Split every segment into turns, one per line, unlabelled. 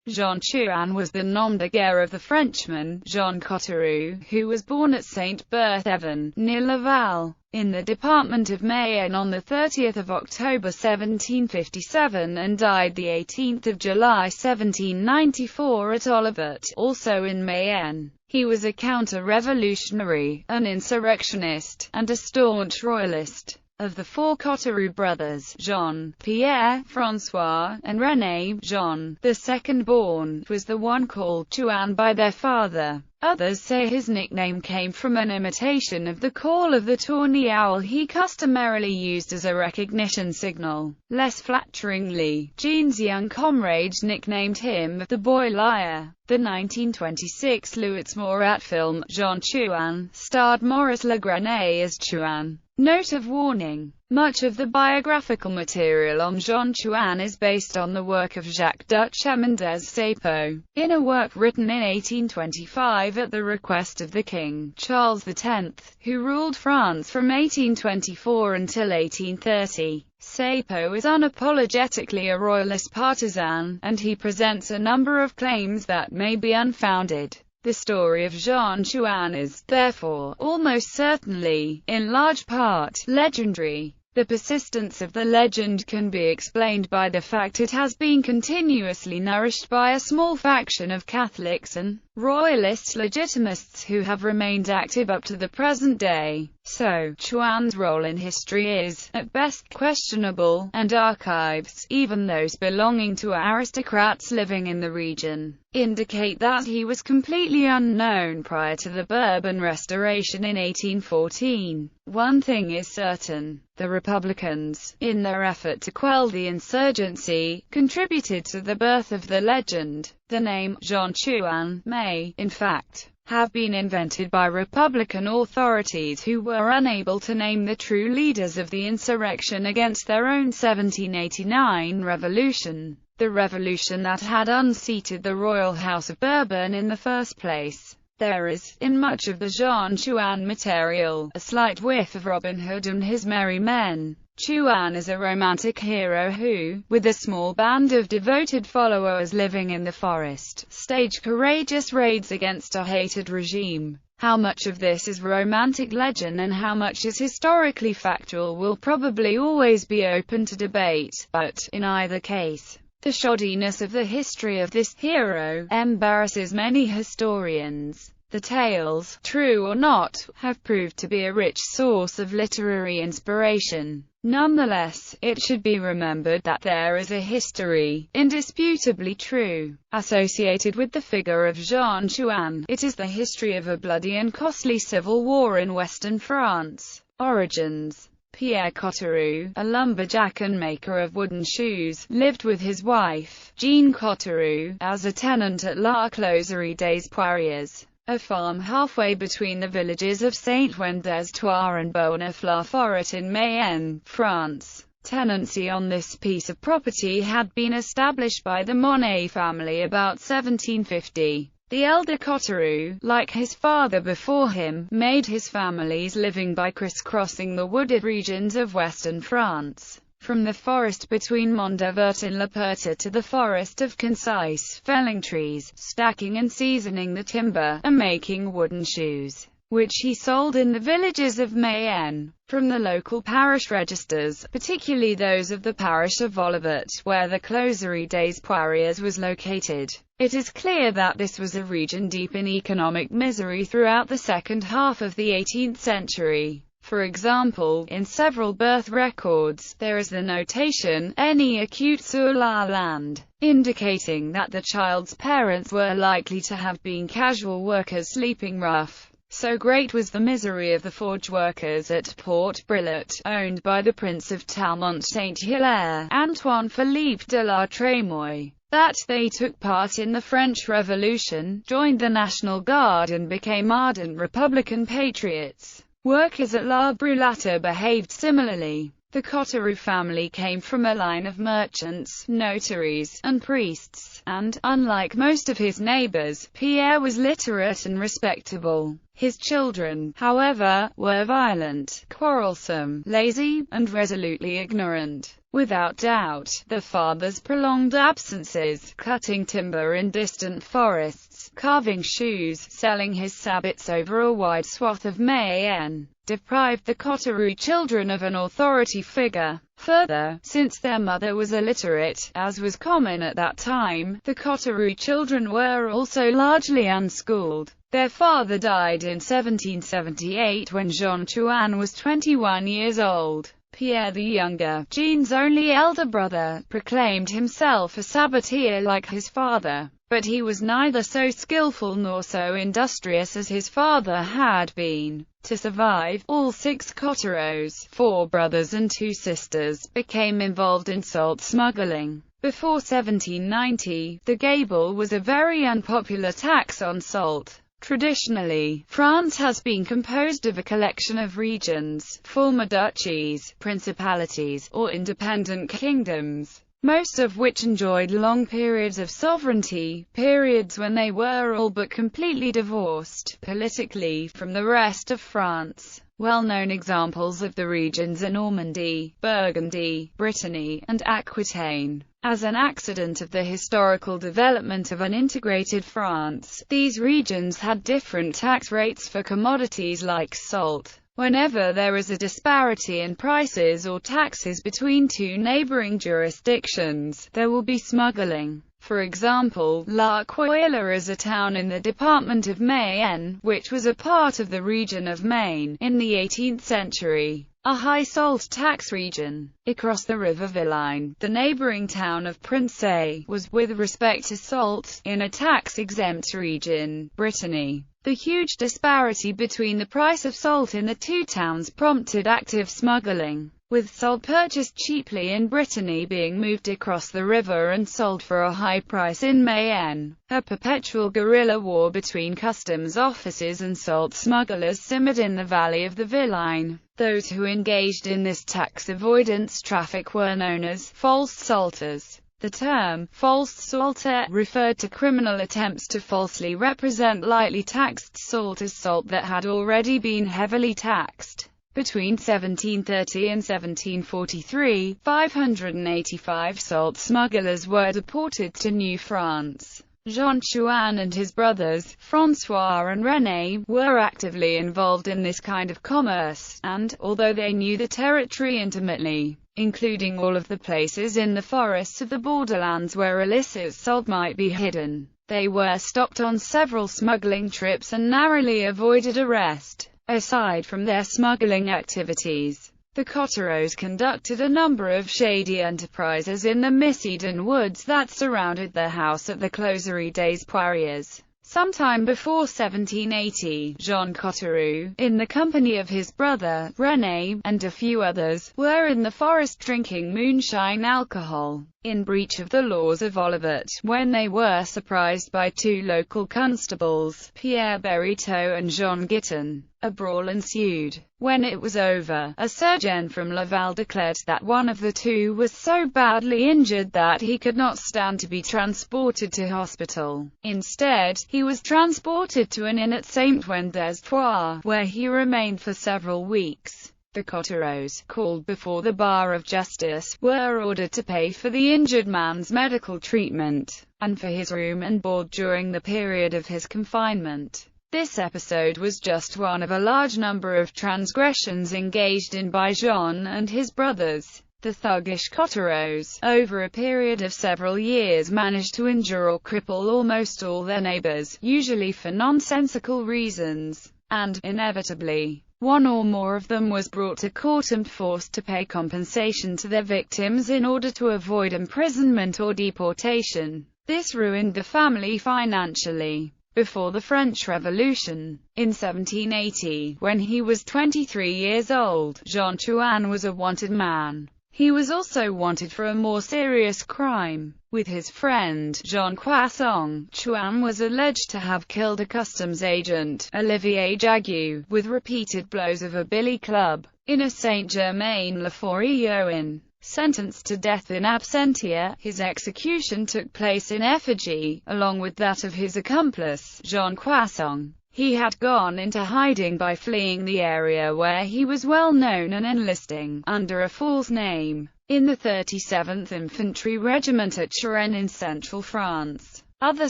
Jean Chouan was the nom de guerre of the Frenchman, Jean Cottereau, who was born at Saint-Berthevin, near Laval, in the department of Mayenne on 30 October 1757 and died 18 July 1794 at Olivet, also in Mayenne. He was a counter-revolutionary, an insurrectionist, and a staunch royalist. Of the four Cottereau brothers, Jean, Pierre, François, and René, Jean, the second-born, was the one called Chouan by their father. Others say his nickname came from an imitation of the call of the tawny owl he customarily used as a recognition signal. Less flatteringly, Jean's young comrades nicknamed him the Boy Liar. The 1926 Louis Morat film, Jean Chouan, starred Maurice Legrenet as Chouan. Note of warning: much of the biographical material on Jean Chouan is based on the work of Jacques-Duché des Sapos, in a work written in 1825 at the request of the King, Charles X, who ruled France from 1824 until 1830. Sapos is unapologetically a royalist partisan, and he presents a number of claims that may be unfounded. The story of Jean Chouan is, therefore, almost certainly, in large part, legendary. The persistence of the legend can be explained by the fact it has been continuously nourished by a small faction of Catholics and royalist legitimists who have remained active up to the present day. So, Chouan's role in history is, at best, questionable, and archives, even those belonging to aristocrats living in the region, indicate that he was completely unknown prior to the Bourbon Restoration in 1814. One thing is certain: the Republicans, in their effort to quell the insurgency, contributed to the birth of the legend. The name, Jean Chouan, may, in fact, have been invented by Republican authorities who were unable to name the true leaders of the insurrection against their own 1789 revolution, the revolution that had unseated the royal House of Bourbon in the first place. There is, in much of the Jean Chouan material, a slight whiff of Robin Hood and his merry men. Chouan is a romantic hero who, with a small band of devoted followers living in the forest, staged courageous raids against a hated regime. How much of this is romantic legend and how much is historically factual will probably always be open to debate, but, in either case, the shoddiness of the history of this hero embarrasses many historians. The tales, true or not, have proved to be a rich source of literary inspiration. Nonetheless, it should be remembered that there is a history, indisputably true, associated with the figure of Jean Chouan. It is the history of a bloody and costly civil war in western France. Origins: Pierre Cottereau, a lumberjack and maker of wooden shoes, lived with his wife, Jean Cottereau, as a tenant at La Closerie des Poiriers, a farm halfway between the villages of Saint-Ouen-des-Trois and Beaune-la-Forêt in Mayenne, France. Tenancy on this piece of property had been established by the Monet family about 1750. The elder Cottereau, like his father before him, made his family's living by crisscrossing the wooded regions of western France. From the forest between Mondevert and La Perta to the forest of Concise, felling trees, stacking and seasoning the timber, and making wooden shoes, which he sold in the villages of Mayenne. From the local parish registers, particularly those of the parish of Olivet, where the Closerie des Poiriers was located, it is clear that this was a region deep in economic misery throughout the second half of the 18th century. For example, in several birth records, there is the notation, "Any acute sur la land," indicating that the child's parents were likely to have been casual workers sleeping rough. So great was the misery of the forge workers at Port Brillat, owned by the Prince of Talmont-Saint-Hilaire, Antoine Philippe de la Trémoille, that they took part in the French Revolution, joined the National Guard and became ardent Republican patriots. Workers at La Brulata behaved similarly. The Cottereau family came from a line of merchants, notaries, and priests, and, unlike most of his neighbors, Pierre was literate and respectable. His children, however, were violent, quarrelsome, lazy, and resolutely ignorant. Without doubt, the father's prolonged absences, cutting timber in distant forests, carving shoes, selling his sabots over a wide swath of Mayenne, deprived the Coteroux children of an authority figure. Further, since their mother was illiterate, as was common at that time, the Coteroux children were also largely unschooled. Their father died in 1778 when Jean Chouan was 21 years old. Pierre the Younger, Jean's only elder brother, proclaimed himself a saboteur like his father, but he was neither so skillful nor so industrious as his father had been. To survive, all 6 Coteroux, 4 brothers and 2 sisters, became involved in salt smuggling. Before 1790, the gabelle was a very unpopular tax on salt. Traditionally, France has been composed of a collection of regions, former duchies, principalities, or independent kingdoms, most of which enjoyed long periods of sovereignty, periods when they were all but completely divorced, politically, from the rest of France. Well-known examples of the regions are Normandy, Burgundy, Brittany, and Aquitaine. As an accident of the historical development of an integrated France, these regions had different tax rates for commodities like salt. Whenever there is a disparity in prices or taxes between 2 neighboring jurisdictions, there will be smuggling. For example, L'Aquila is a town in the department of Mayenne, which was a part of the region of Maine, in the 18th century. A high salt tax region. Across the river Vilaine, the neighboring town of Princey, was, with respect to salt, in a tax-exempt region, Brittany. The huge disparity between the price of salt in the 2 towns prompted active smuggling, with salt purchased cheaply in Brittany being moved across the river and sold for a high price in Mayenne. A perpetual guerrilla war between customs officers and salt smugglers simmered in the valley of the Vilaine. Those who engaged in this tax avoidance traffic were known as false salters. The term false salter referred to criminal attempts to falsely represent lightly taxed salt as salt that had already been heavily taxed. Between 1730 and 1743, 585 salt smugglers were deported to New France. Jean Chouan and his brothers, François and René, were actively involved in this kind of commerce, and, although they knew the territory intimately, including all of the places in the forests of the borderlands where illicit salt might be hidden, they were stopped on several smuggling trips and narrowly avoided arrest. Aside from their smuggling activities, the Coteroux conducted a number of shady enterprises in the Missisden woods that surrounded their house at the Closerie des Poiriers. Sometime before 1780, Jean Coteroux, in the company of his brother, René, and a few others, were in the forest drinking moonshine alcohol, in breach of the laws of Olivet, when they were surprised by 2 local constables, Pierre Beriteau and Jean Guiton. A brawl ensued. When it was over, a surgeon from Laval declared that one of the 2 was so badly injured that he could not stand to be transported to hospital. Instead, he was transported to an inn at Saint-Ouen-des-Trois, where he remained for several weeks. The Coteroux, called before the bar of justice, were ordered to pay for the injured man's medical treatment, and for his room and board during the period of his confinement. This episode was just one of a large number of transgressions engaged in by Jean and his brothers. The thuggish Coteroux, over a period of several years, managed to injure or cripple almost all their neighbors, usually for nonsensical reasons, and, inevitably, one or more of them was brought to court and forced to pay compensation to their victims in order to avoid imprisonment or deportation. This ruined the family financially. Before the French Revolution, in 1780, when he was 23 years old, Jean Chouan was a wanted man. He was also wanted for a more serious crime. With his friend, Jean Poisson, Chouan was alleged to have killed a customs agent, Olivier Jague, with repeated blows of a billy club, in a Saint-Germain-le-Forêt inn. Sentenced to death in absentia, his execution took place in effigy, along with that of his accomplice, Jean Poisson. He had gone into hiding by fleeing the area where he was well known and enlisting, under a false name, in the 37th Infantry Regiment at Chouan in central France. Other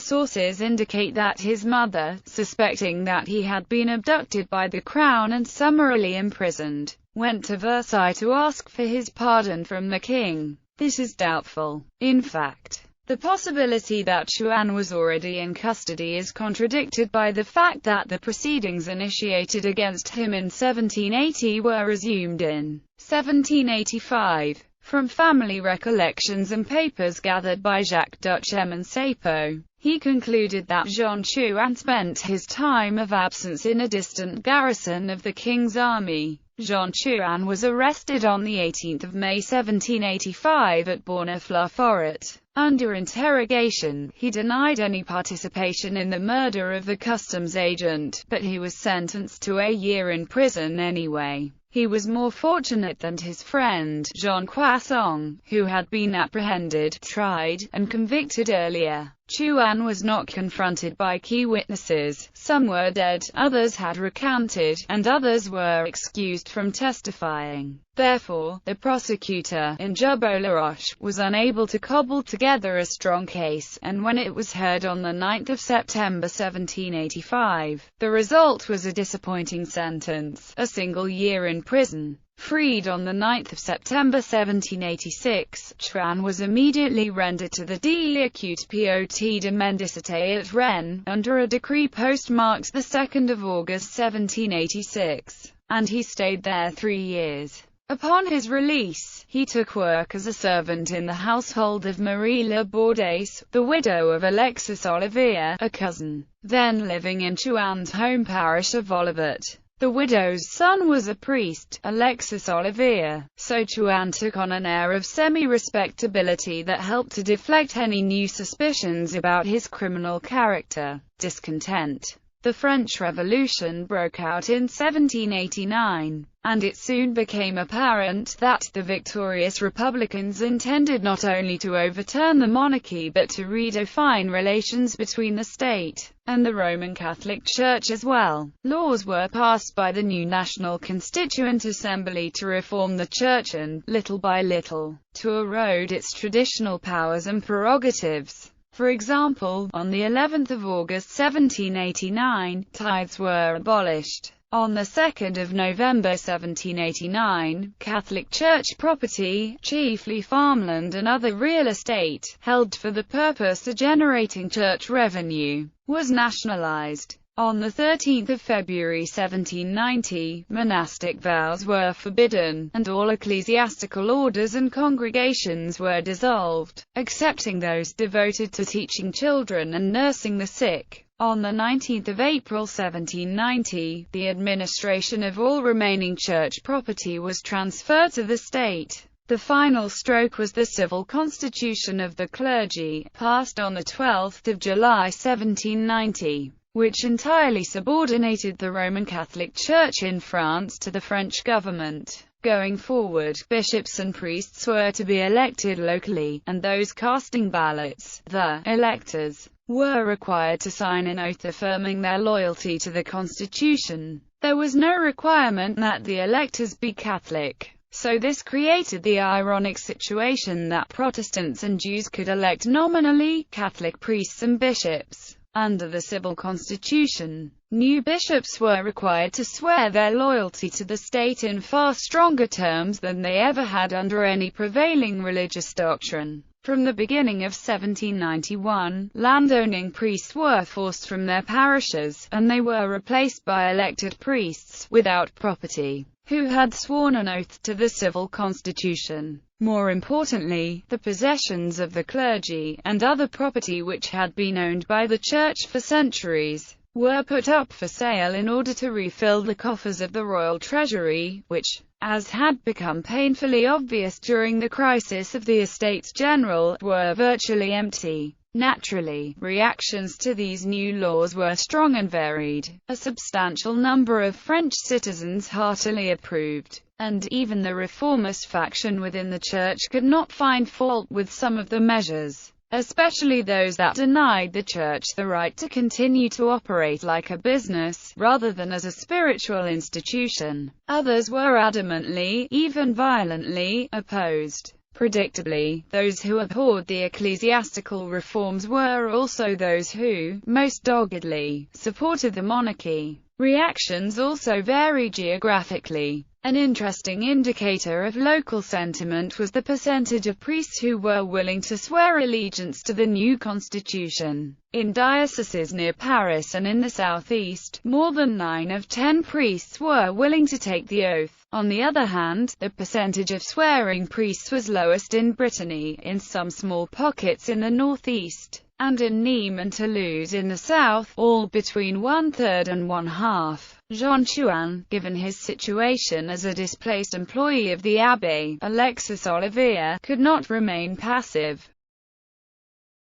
sources indicate that his mother, suspecting that he had been abducted by the crown and summarily imprisoned, went to Versailles to ask for his pardon from the king. This is doubtful. In fact, the possibility that Chouan was already in custody is contradicted by the fact that the proceedings initiated against him in 1780 were resumed in 1785. From family recollections and papers gathered by Jacques Duchem and Sapo, he concluded that Jean Chouan spent his time of absence in a distant garrison of the king's army. Jean Chouan was arrested on 18 May 1785 at Bournefleur-Forêt. Under interrogation, he denied any participation in the murder of the customs agent, but he was sentenced to a year in prison anyway. He was more fortunate than his friend, Jean Croissant, who had been apprehended, tried, and convicted earlier. Chouan was not confronted by key witnesses. Some were dead, others had recanted, and others were excused from testifying. Therefore, the prosecutor, in Jubot-Laroche, was unable to cobble together a strong case, and when it was heard on 9 September 1785, the result was a disappointing sentence, a single year in prison. Freed on 9 September 1786, Chouan was immediately rendered to the d'Acute Pot de Mendicité at Rennes, under a decree postmarked 2 August 1786, and he stayed there 3 years. Upon his release, he took work as a servant in the household of Marie Le Bourdaise, the widow of Alexis Olivier, a cousin, then living in Chouan's home parish of Olivet. The widow's son was a priest, Alexis Olivier, so Chouan took on an air of semi-respectability that helped to deflect any new suspicions about his criminal character. Discontent. The French Revolution broke out in 1789, and it soon became apparent that the victorious Republicans intended not only to overturn the monarchy but to redefine relations between the state and the Roman Catholic Church as well. Laws were passed by the new National Constituent Assembly to reform the Church and, little by little, to erode its traditional powers and prerogatives. For example, on the 11th of August 1789, tithes were abolished. On the 2nd of November 1789, Catholic Church property, chiefly farmland and other real estate, held for the purpose of generating church revenue, was nationalized. On the 13th of February 1790, monastic vows were forbidden, and all ecclesiastical orders and congregations were dissolved, excepting those devoted to teaching children and nursing the sick. On the 19th of April 1790, the administration of all remaining church property was transferred to the state. The final stroke was the Civil Constitution of the Clergy, passed on the 12th of July 1790. Which entirely subordinated the Roman Catholic Church in France to the French government. Going forward, bishops and priests were to be elected locally, and those casting ballots, the electors, were required to sign an oath affirming their loyalty to the Constitution. There was no requirement that the electors be Catholic. So this created the ironic situation that Protestants and Jews could elect nominally Catholic priests and bishops. Under the civil constitution, new bishops were required to swear their loyalty to the state in far stronger terms than they ever had under any prevailing religious doctrine. From the beginning of 1791, landowning priests were forced from their parishes, and they were replaced by elected priests, without property, who had sworn an oath to the civil constitution. More importantly, the possessions of the clergy, and other property which had been owned by the Church for centuries, were put up for sale in order to refill the coffers of the royal treasury, which, as had become painfully obvious during the crisis of the Estates General, were virtually empty. Naturally, reactions to these new laws were strong and varied. A substantial number of French citizens heartily approved, and even the reformist faction within the Church could not find fault with some of the measures, especially those that denied the Church the right to continue to operate like a business, rather than as a spiritual institution. Others were adamantly, even violently, opposed. Predictably, those who abhorred the ecclesiastical reforms were also those who, most doggedly, supported the monarchy. Reactions also vary geographically. An interesting indicator of local sentiment was the percentage of priests who were willing to swear allegiance to the new constitution. In dioceses near Paris and in the southeast, more than 9 of 10 priests were willing to take the oath. On the other hand, the percentage of swearing priests was lowest in Brittany, in some small pockets in the northeast, and in Nîmes and Toulouse in the south, all between 1/3 and 1/2. Jean Chouan, given his situation as a displaced employee of the Abbey, Alexis Olivier, could not remain passive.